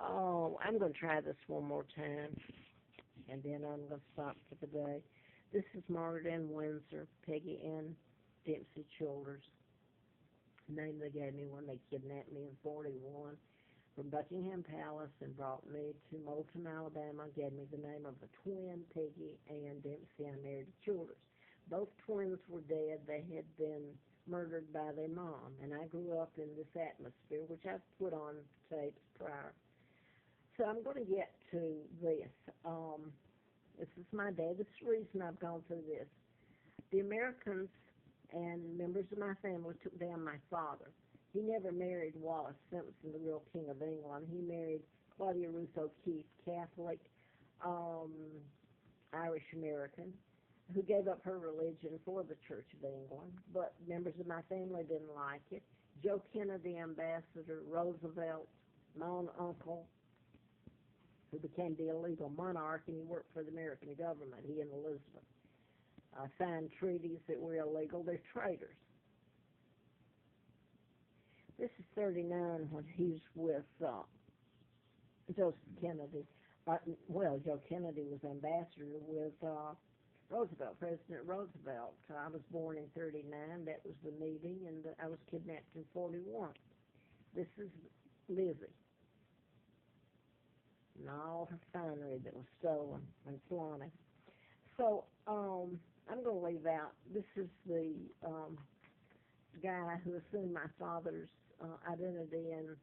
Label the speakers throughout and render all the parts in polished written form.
Speaker 1: Oh, I'm going to try this one more time, and then I'm going to stop for the day. This is Margaret Ann Windsor, Peggy Ann Childers. The name they gave me when they kidnapped me in 41 from Buckingham Palace and brought me to Moulton, Alabama, gave me the name of the twin, Peggy Ann Dempsey. I married to Childers. Both twins were dead. They had been murdered by their mom, and I grew up in this atmosphere, which I've put on tapes prior. So I'm going to get to this. This is my day. This is the reason I've gone through this. The Americans and members of my family took down my father. He never married Wallace Simpson, the real king of England. He married Claudia Ruth O'Keeffe, Catholic, Irish-American, who gave up her religion for the Church of England, but members of my family didn't like it. Joe Kennedy, ambassador, Roosevelt, my own uncle, who became the illegal monarch, and he worked for the American government, he and Elizabeth, signed treaties that were illegal. They're traitors. This is 39 when he's with Joseph Kennedy. Joe Kennedy was ambassador with Roosevelt, President Roosevelt. I was born in 39. That was the meeting, and I was kidnapped in 41. This is Lizzie and all her finery that was stolen and flaunted. So I'm going to leave out. This is the guy who assumed my father's identity and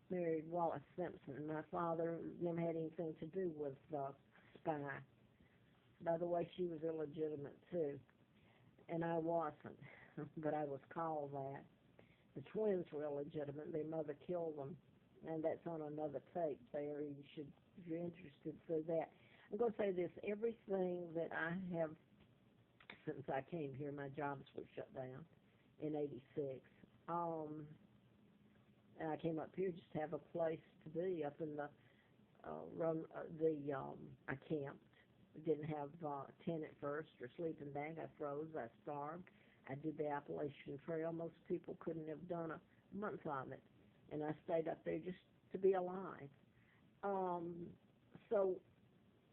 Speaker 1: married Wallace Simpson. My father never had anything to do with Spy. By the way, she was illegitimate too, and I wasn't, but I was called that. The twins were illegitimate. Their mother killed them, and that's on another tape there. You should, if you're interested, see that. I'm going to say this. Everything that I have, since I came here, my jobs were shut down in 86. And I came up here just to have a place to be up in the I camped. Didn't have tent at first or sleeping bag. I froze. I starved. I did the Appalachian Trail. Most people couldn't have done a month of it. And I stayed up there just to be alive. So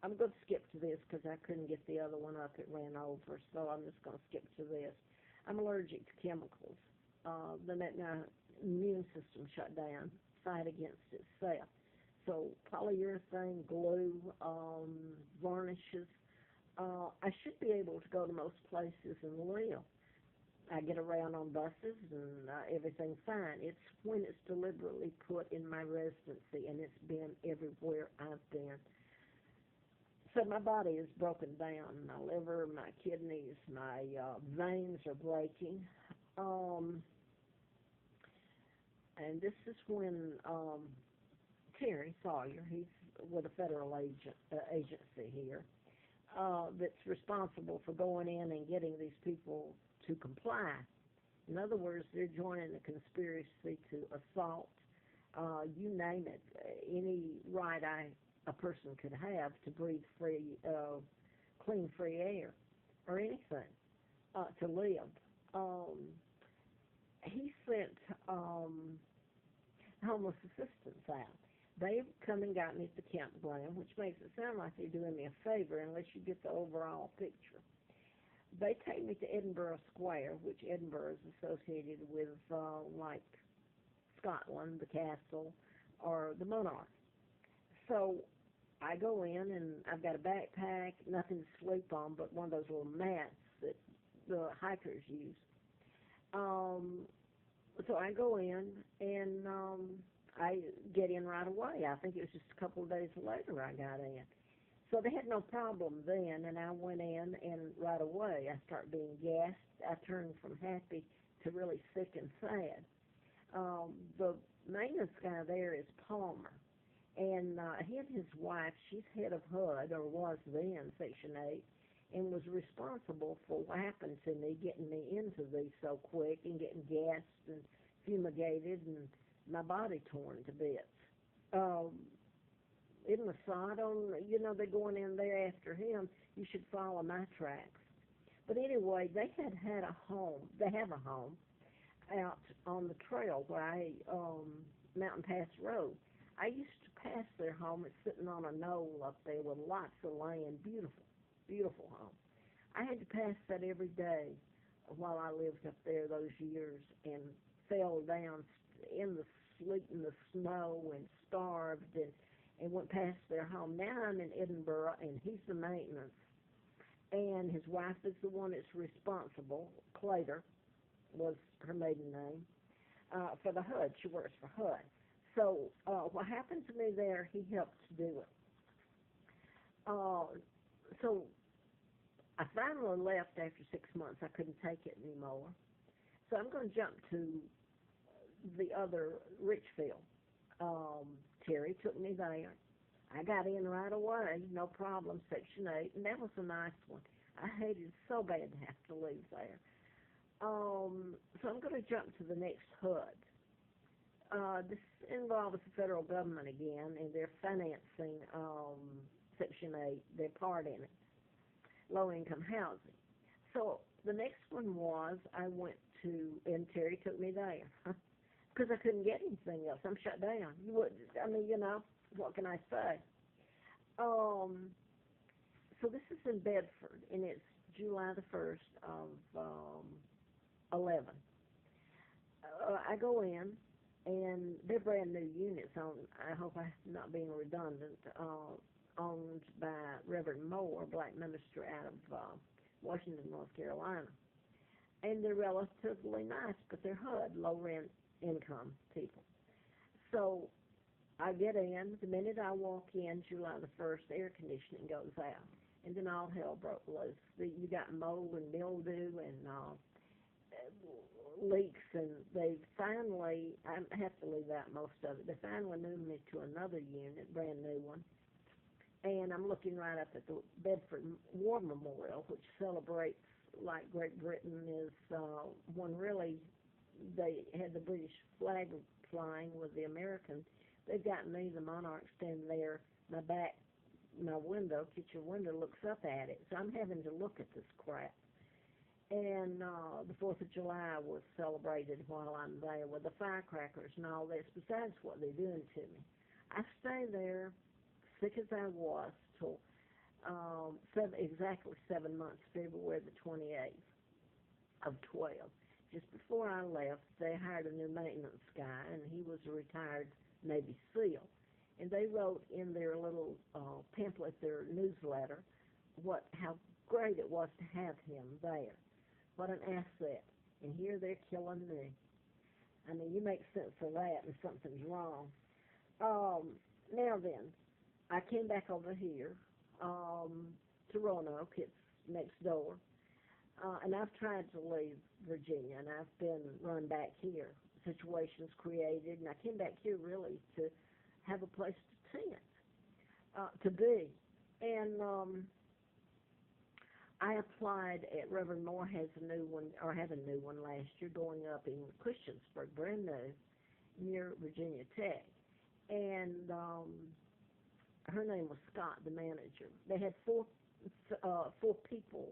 Speaker 1: I'm going to skip to this because I couldn't get the other one up. It ran over. So I'm just going to skip to this. I'm allergic to chemicals. Then my immune system shut down, fight against itself. So polyurethane, glue, varnishes. I should be able to go to most places and live. I get around on buses and everything's fine. It's when it's deliberately put in my residency, and it's been everywhere I've been. So my body is broken down. My liver, my kidneys, my veins are breaking. And this is when Terry Sawyer, he's with a federal agency here, that's responsible for going in and getting these people to comply. In other words, they're joining the conspiracy to assault, you name it, any right a person could have to breathe free, clean, free air, or anything, to live. He sent homeless assistants out. They've come and got me at the campground, which makes it sound like they're doing me a favor unless you get the overall picture. They take me to Edinburgh Square, which Edinburgh is associated with, like Scotland, the castle, or the monarch. So I go in, and I've got a backpack, nothing to sleep on but one of those little mats that the hikers use. So I go in, and I get in right away. I think it was just a couple of days later I got in. So they had no problem then, and I went in, and right away I start being gassed. I turned from happy to really sick and sad. The maintenance guy there is Palmer, and he and his wife, she's head of HUD, or was then, Section 8, and was responsible for what happened to me, getting me into these so quick and getting gassed and fumigated and my body torn to bits. In Mossad, they're going in there after him. You should follow my tracks. But anyway, they had a home. They have a home out on the trail where Mountain Pass Road. I used to pass their home. It's sitting on a knoll up there with lots of land. Beautiful, beautiful home. I had to pass that every day while I lived up there those years and fell down in the sleet and the snow and starved and went past their home. Now I'm in Edinburgh and he's the maintenance and his wife is the one that's responsible. Clater was her maiden name, for the HUD. She works for HUD. So what happened to me there, he helped to do it. So I finally left after 6 months. I couldn't take it anymore. So I'm going to jump to the other Richfield. Terry took me there. I got in right away, no problem, Section 8, and that was a nice one. I hated so bad to have to leave there. So I'm going to jump to the next HUD. This involves the federal government again, and they're financing Section 8, their part in it, low-income housing. So the next one was I went to, and Terry took me there because I couldn't get anything else. I'm shut down. What can I say? So this is in Bedford, and it's July the 1st of 11. I go in, and they're brand new units. I hope I'm not being redundant. Owned by Reverend Moore, black minister out of Washington, North Carolina. And they're relatively nice, but they're HUD, low rent income people. So I get in. The minute I walk in, July the 1st, air conditioning goes out. And then all hell broke loose. You got mold and mildew and leaks, and they finally, I have to leave out most of it, they finally moved me to another unit, brand new one. And I'm looking right up at the Bedford War Memorial, which celebrates, like Great Britain is one really, they had the British flag flying with the Americans. They've got me, the monarch, standing there. My window, kitchen window, looks up at it. So I'm having to look at this crap. And the 4th of July was celebrated while I'm there with the firecrackers and all this, besides what they're doing to me. I stay there, sick as I was, till exactly 7 months, February the 28th of 12. Just before I left, they hired a new maintenance guy, and he was a retired Navy SEAL. And they wrote in their little pamphlet, their newsletter, how great it was to have him there. What an asset. And here they're killing me. I mean, you make sense of that and something's wrong. Now then, I came back over here to Roanoke. It's next door. And I've tried to leave Virginia, and I've been run back here. Situations created, and I came back here really to have a place to tent, to be. And I applied at Reverend Moore has a new one, or had a new one last year, going up in Christiansburg, brand new, near Virginia Tech. And her name was Scott, the manager. They had four people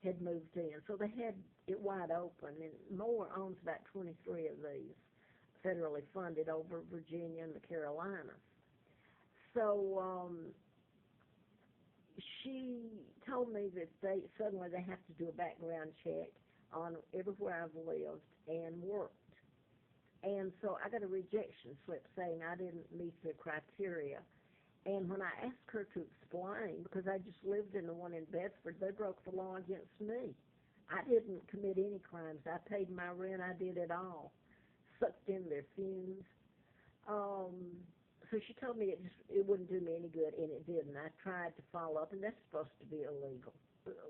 Speaker 1: had moved in, so they had it wide open. And Moore owns about 23 of these, federally funded, over Virginia and the Carolinas. So she told me that they have to do a background check on everywhere I've lived and worked. And so I got a rejection slip saying I didn't meet the criteria. And when I asked her to explain, because I just lived in the one in Bedford, they broke the law against me. I didn't commit any crimes. I paid my rent. I did it all. Sucked in their fumes. So she told me it wouldn't do me any good, and it didn't. I tried to follow up, and that's supposed to be illegal,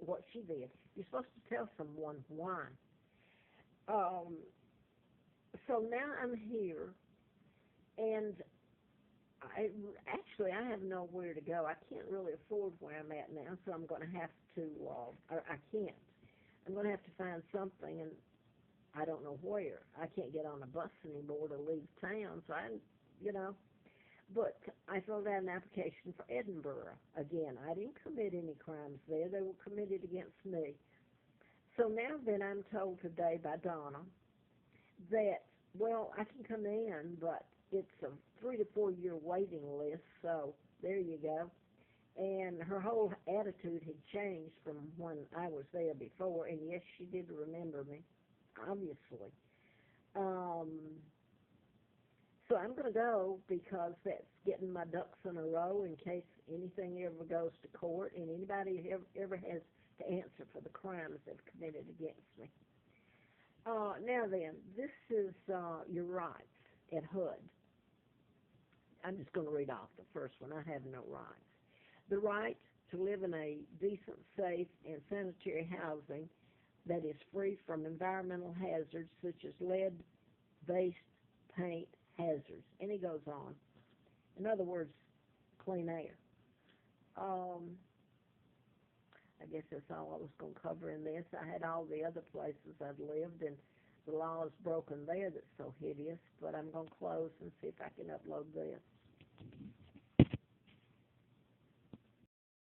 Speaker 1: what she did. You're supposed to tell someone why. So now I'm here, and I have nowhere to go. I can't really afford where I'm at now, so I'm going to have to, I can't. I'm going to have to find something, and I don't know where. I can't get on a bus anymore to leave town, so But I filled out an application for Edinburgh. Again, I didn't commit any crimes there. They were committed against me. So now then I'm told today by Donna that, well, I can come in, but it's a 3 to 4 year waiting list, so there you go. And her whole attitude had changed from when I was there before, and yes, she did remember me, obviously. Um, so I'm going to go because that's getting my ducks in a row in case anything ever goes to court and anybody ever has to answer for the crimes they've committed against me. Now then, this is your rights at HUD. I'm just going to read off the first one. I have no rights. The right to live in a decent, safe, and sanitary housing that is free from environmental hazards such as lead-based paint hazards. And he goes on. In other words, clean air. I guess that's all I was going to cover in this. I had all the other places I'd lived, and the law is broken there that's so hideous, but I'm going to close and see if I can upload this.